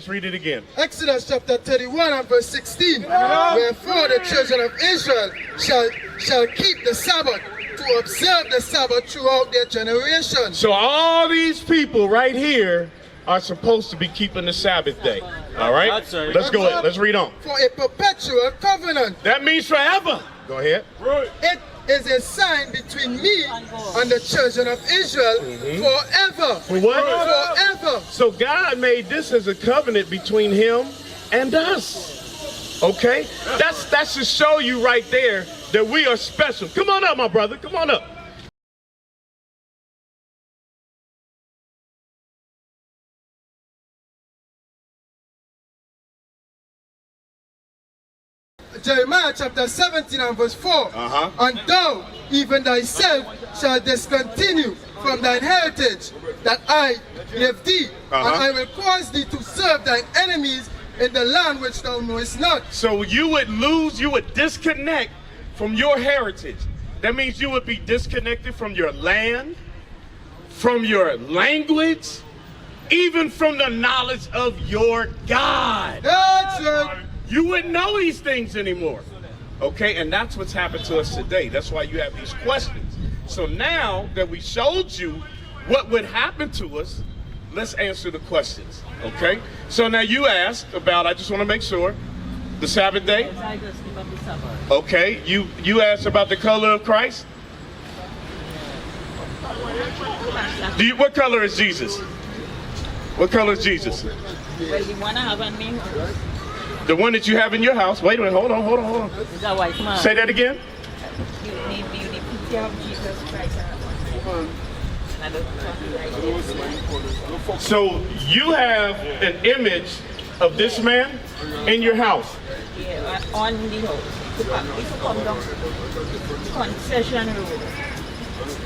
Let's read it again. Exodus chapter 31 and verse 16. Wherefore the children of Israel shall keep the Sabbath, to observe the Sabbath throughout their generations. So all these people right here are supposed to be keeping the Sabbath day. All right? Let's go ahead. Let's read on. For a perpetual covenant. That means forever. Go ahead. It is a sign between me and the children of Israel forever. For what? Forever. So God made this as a covenant between him and us. Okay? That should show you right there that we are special. Come on up, my brother. Come on up. Jeremiah chapter 17 and verse 4. And thou, even thyself, shalt discontinue from thine heritage that I gave thee, and I will cause thee to serve thine enemies in the land which thou knowest not. So you would disconnect from your heritage. That means you would be disconnected from your land, from your language, even from the knowledge of your God. That's right. You wouldn't know these things anymore. Okay, and that's what's happened to us today. That's why you have these questions. So now that we showed you what would happen to us, let's answer the questions. Okay? So now you asked about, I just want to make sure, the Sabbath day. Okay, you asked about the color of Christ. What color is Jesus? What color is Jesus? Well, the one I have on me. The one that you have in your house. Wait a minute, hold on. Is that white man? Say that again. You need the picture of Jesus Christ. So you have an image of this man in your house. Yeah, on the house. If you come down Concession Road.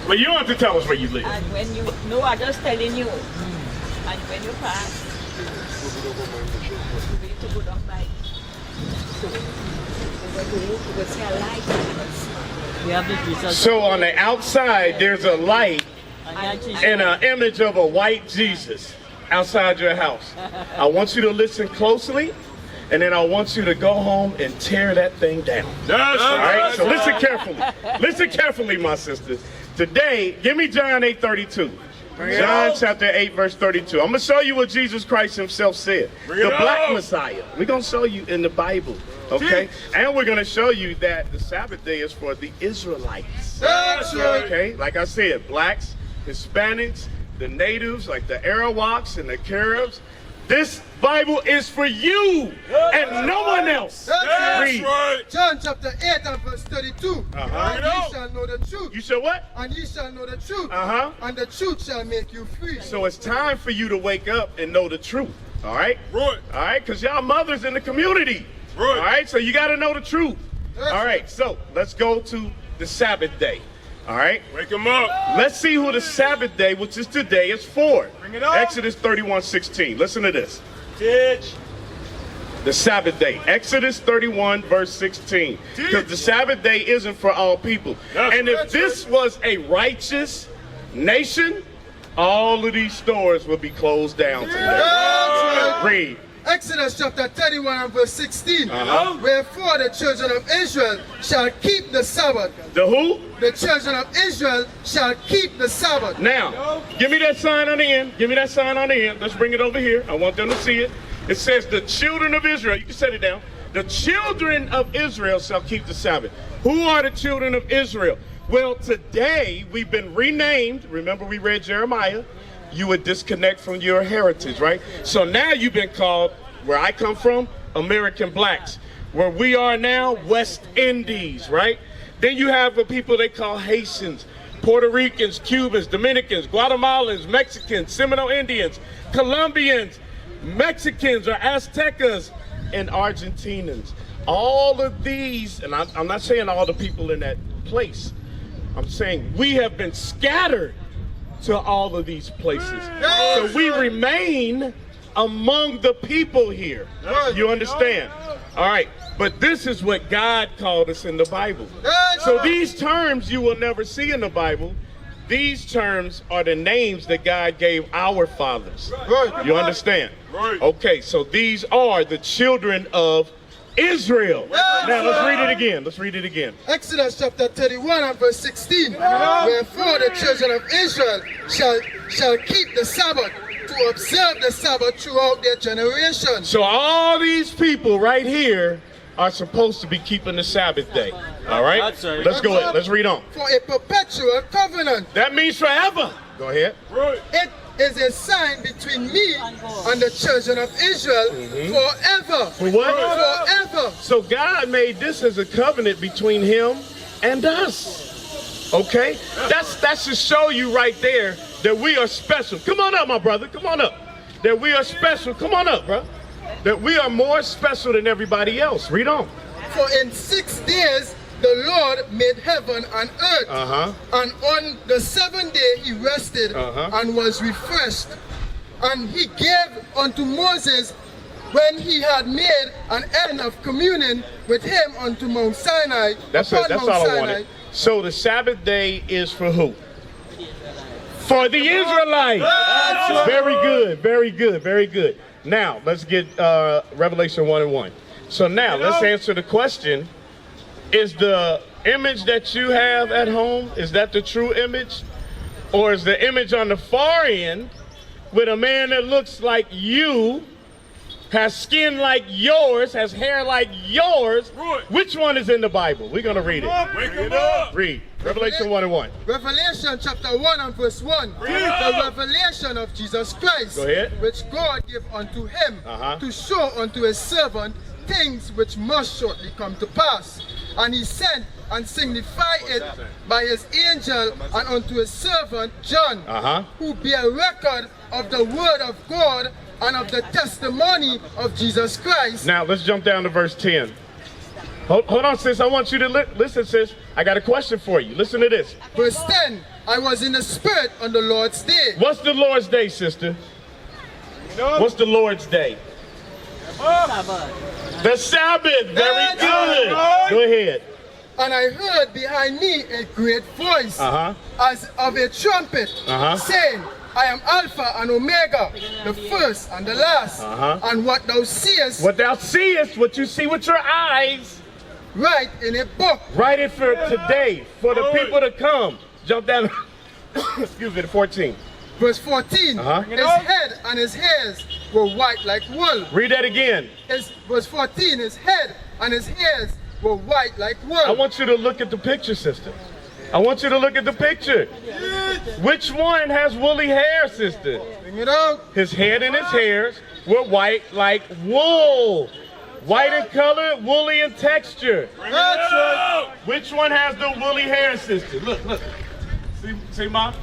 But you don't have to tell us where you live. And when you, no, I'm just telling you. And when you pass, you need to go down by. So on the outside, there's a light and an image of a white Jesus outside your house. I want you to listen closely, and then I want you to go home and tear that thing down. All right, so listen carefully. Listen carefully, my sisters. Today, give me John 8:32. John chapter 8 verse 32. I'm going to show you what Jesus Christ himself said. The black Messiah. We're going to show you in the Bible. Okay? And we're going to show you that the Sabbath day is for the Israelites. That's right. Okay? Like I said, blacks, Hispanics, the natives, like the Arawaks and the Caribs. This Bible is for you and no one else. That's Read. right. John chapter 8 and verse 32. And ye shall know the truth. You said what? And ye shall know the truth. And the truth shall make you free. So it's time for you to wake up and know the truth. All right? Right. All right? Because y'all mothers in the community. Right. All right? So you got to know the truth. All right. So let's go to the Sabbath day. All right? Wake them up. Let's see who the Sabbath day, which is today, is for. Bring it up. Exodus 31:16. Listen to this. Teach. The Sabbath day. Exodus 31 verse 16. Because the Sabbath day isn't for all people. And if this was a righteous nation, all of these stores would be closed down today. Read. Exodus chapter 31 and verse 16. Wherefore the children of Israel shall keep the Sabbath. The who? The children of Israel shall keep the Sabbath. Now, give me that sign on the end. Give me that sign on the end. Let's bring it over here. I want them to see it. It says the children of Israel. You can set it down. The children of Israel shall keep the Sabbath. Who are the children of Israel? Well, today we've been renamed. Remember we read Jeremiah. You would disconnect from your heritage, right? So now you've been called, where I come from, American blacks. Where we are now, West Indies, right? Then you have the people they call Haitians, Puerto Ricans, Cubans, Dominicans, Guatemalans, Mexicans, Seminole Indians, Colombians, Mexicans or Aztecas, and Argentinians. All of these, and I'm not saying all the people in that place. I'm saying we have been scattered to all of these places. So we remain among the people here. You understand? All right. But this is what God called us in the Bible. So these terms you will never see in the Bible. These terms are the names that God gave our fathers. You understand? Right. Okay, so these are the children of Israel. Now let's read it again. Let's read it again. Exodus chapter 31 and verse 16. Wherefore the children of Israel shall keep the Sabbath, to observe the Sabbath throughout their generations. So all these people right here are supposed to be keeping the Sabbath day. All right? Let's go ahead. Let's read on. For a perpetual covenant. That means forever. Go ahead. It is a sign between me and the children of Israel forever. For what? Forever. So God made this as a covenant between him and us. Okay? That should show you right there that we are special. Come on up, my brother. Come on up. That we are special. Come on up, bro. That we are more special than everybody else. Read on. For in 6 days the Lord made heaven and earth. And on the 7th day he rested and was refreshed. And he gave unto Moses, when he had made an end of communion with him, unto Mount Sinai. That's it. That's all I wanted. So the Sabbath day is for who? For the Israelites. Very good. Very good. Very good. Now let's get Revelation 1:1. So now let's answer the question. Is the image that you have at home, is that the true image? Or is the image on the far end with a man that looks like you, has skin like yours, has hair like yours? Which one is in the Bible? We're going to read it. Read. Revelation 1:1. Revelation chapter 1 and verse 1. The revelation of Jesus Christ, Go ahead. which God gave unto him to show unto his servant things which must shortly come to pass. And he sent and signified it by his angel and unto his servant John, who bear record of the word of God and of the testimony of Jesus Christ. Now let's jump down to verse 10. Hold on, sis. I want you to listen, sis. I got a question for you. Listen to this. Verse 10. I was in the Spirit on the Lord's day. What's the Lord's day, sister? What's the Lord's day? Sabbath. The Sabbath. Very good. Go ahead. And I heard behind me a great voice, as of a trumpet, saying, I am Alpha and Omega, the first and the last. And what thou seest, what you see with your eyes, write in a book. Write it for today, for the people to come. Jump down, excuse me, to 14. Verse 14, his head and his hairs were white like wool. Read that again. Verse 14, his head and his hairs were white like wool. I want you to look at the picture, sister. I want you to look at the picture. Which one has woolly hair, sister? Bring it out. His head and his hairs were white like wool. White in color, woolly in texture. That's right. Which one has the woolly hair, sister? Look. See, Mom?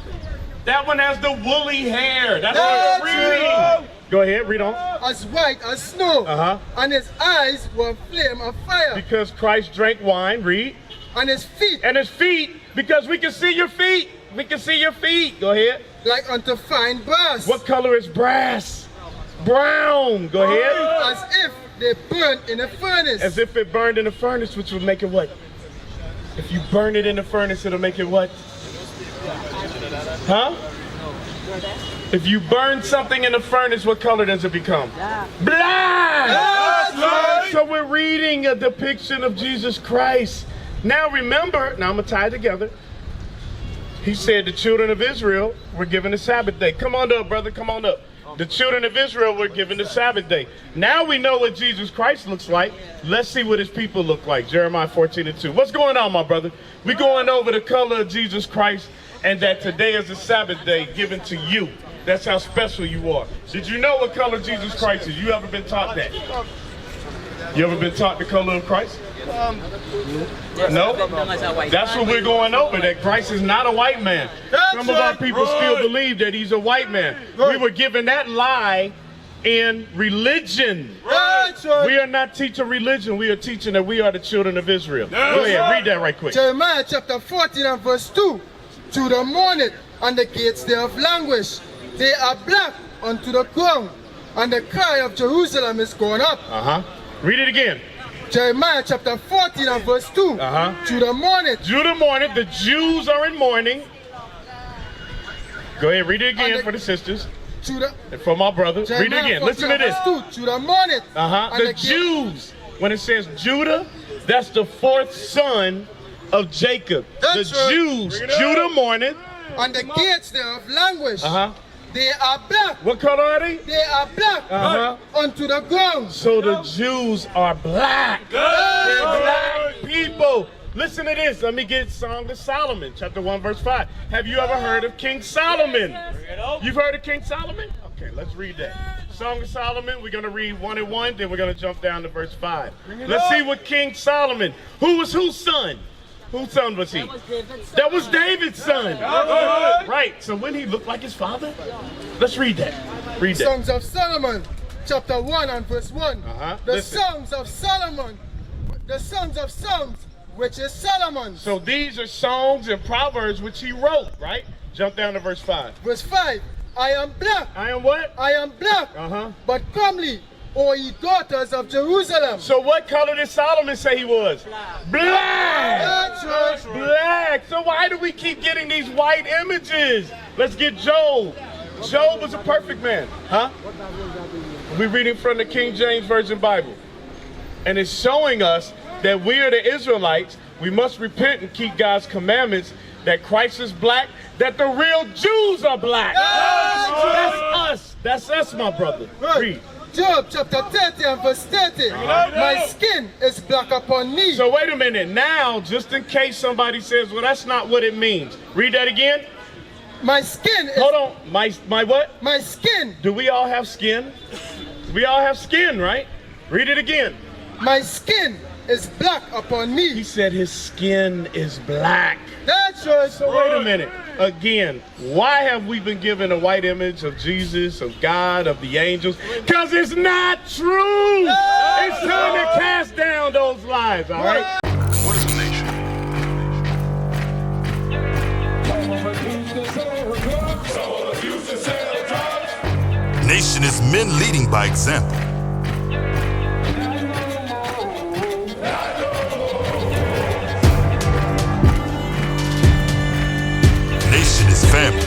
That one has the woolly hair. That's what we're reading. Go ahead, read on. As white as snow. And his eyes were a flame of fire. Because Christ drank wine, read. And his feet. And his feet, because we can see your feet. We can see your feet. Go ahead. Like unto fine brass. What color is brass? Brown. Go ahead. As if they burnt in a furnace. As if it burned in a furnace, which would make it what? If you burn it in the furnace, it'll make it what? Huh? If you burn something in the furnace, what color does it become? Black! So we're reading a depiction of Jesus Christ. Now remember, now I'm going to tie it together. He said the children of Israel were given the Sabbath day. Come on up, brother, come on up. The children of Israel were given the Sabbath day. Now we know what Jesus Christ looks like. Let's see what his people look like. Jeremiah 14:2. What's going on, my brother? We're going over the color of Jesus Christ and that today is the Sabbath day given to you. That's how special you are. Did you know what color Jesus Christ is? You ever been taught that? You ever been taught the color of Christ? No? That's what we're going over, that Christ is not a white man. Some of our people still believe that he's a white man. We were given that lie in religion. We are not teaching religion. We are teaching that we are the children of Israel. Go ahead, read that right quick. Jeremiah chapter 14 and verse 2. To the morning, and the gates thereof languish. They are black unto the ground, and the cry of Jerusalem is gone up. Read it again. Jeremiah chapter 14 and verse 2. To the morning. To the morning, the Jews are in mourning. Go ahead, read it again for the sisters. And for my brother, read it again. Listen to this. Judah mourneth. The Jews, when it says Judah, that's the fourth son of Jacob. The Jews, Judah mourneth. And the gates thereof languish. They are black. What color are they? They are black unto the ground. So the Jews are black. They're black people. Listen to this. Let me get Song of Solomon, chapter 1, verse 5. Have you ever heard of King Solomon? You've heard of King Solomon? Okay, let's read that. Song of Solomon, we're going to read 1 and 1, then we're going to jump down to verse 5. Let's see what King Solomon, who was whose son? Whose son was he? That was David's son. Right. So when he looked like his father? Let's read that. Read that. Songs of Solomon, chapter 1 and verse 1. The songs of Solomon, the sons of songs, which is Solomon. So these are songs and proverbs which he wrote, right? Jump down to verse 5. Verse 5. I am black. I am what? I am black. But comely, O ye daughters of Jerusalem. So what color did Solomon say he was? Black. That's right. Black. So why do we keep getting these white images? Let's get Job. Job was a perfect man. We're reading from the King James Version Bible. And it's showing us that we are the Israelites. We must repent and keep God's commandments, that Christ is black, that the real Jews are black. That's us. That's us, my brother. Read. Job chapter 30 and verse 30. My skin is black upon me. So wait a minute. Now, just in case somebody says, well, that's not what it means. Read that again. My skin is... Hold on. My what? My skin. Do we all have skin? We all have skin, right? Read it again. My skin is black upon me. He said his skin is black. That's right. So wait a minute. Again, why have we been given a white image of Jesus, of God, of the angels? Because it's not true. It's time to cast down those lies, all right? What is a nation? Nation is men leading by example. Nation is family.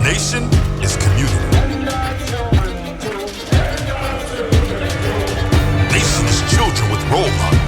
Nation is community. Nation is children with role models.